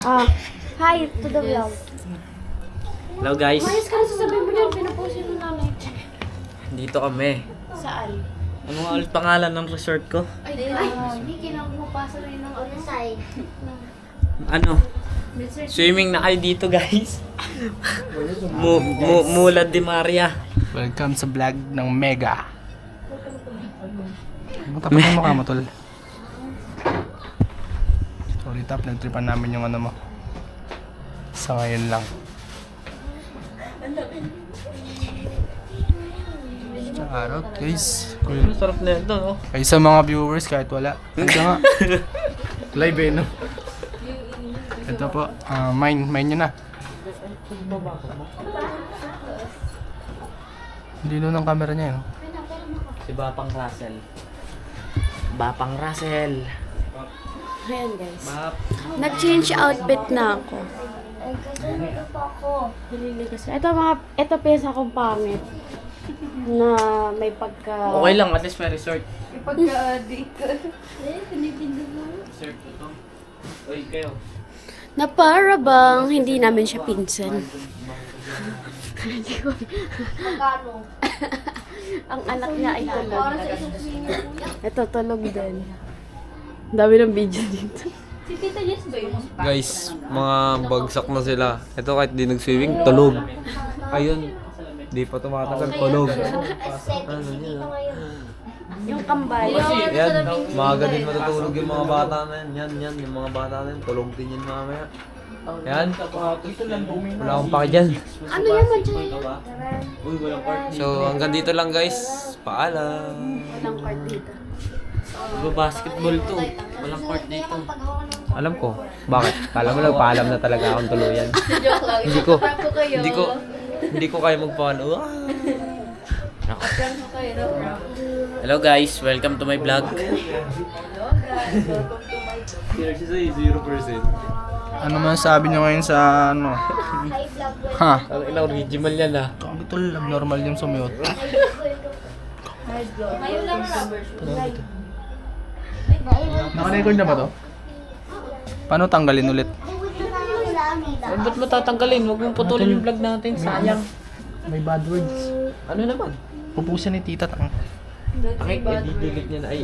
Hi to the vlog. Hello guys, Mayos ka na sasabihin mo yan, pinapost yun ng nanay. dito kami. Saan? Ano nga ulit pangalan ng resort ko? Ay, hindi kinakupasa na yun ng other side. Ano? Swimming na kayo dito guys. Mulad de Maria. Welcome sa vlog ng Mega. Ang tapat ng mukha mo, tol. Sorry, tap. Nagtripan namin yung ano mo. Sa ngayon lang. Tsaka araw, guys. Ang sarap na ito, no? Kayo sa mga viewers, kahit wala. Ito nga. Live eh, no? Ito po. Mine nyo na. Hindi nun ang camera niya, no? Si Bapang Russell. Bapang Russell. Ayan guys. Bap. Nag-change outfit na ako. Pinili kasi. Ito pesa akong pangit. Na may pagka... Okay lang, at least may resort. Pagka-addict. Resort ito. Uy, kayo. Na para bang hindi namin siya pinsan. Hindi ko. Ang anak niya ay tulog. Ito, tulog din. Ang dami ng video dito. Guys, mga bagsak na sila. Ito kahit di nag-swimming, tulog. Ayun, di pa tumatagal, tulog. Ano yun? Yung kambay. Yan, maaga din matutulog yung mga bata na yan. Yan, yung mga bata na yan, tulog din yan mamaya. Yan, wala akong pake dyan. Ano yan man dyan? So, hanggang dito lang guys. Paalam. Walang court dito. Basketball to. Walang court dito. Alam ko. Bakit? Kala mo lang, paalam na talaga akong tuluyan. Hindi ko kaya magpaano. Hello guys, welcome to my vlog. Ano man sabi nyo ngayon sa ano? Ha? Ang ina original yan ah. Sabi tol, abnormal yung sumiyot. Naka-record na ba to? Paano tanggalin ulit? Ba't mo tatanggalin? Huwag mong putulin yung vlog natin, sayang. May bad words. Ano naman? Pupusan ni tita. Pakik, i-delete niya na. Ay,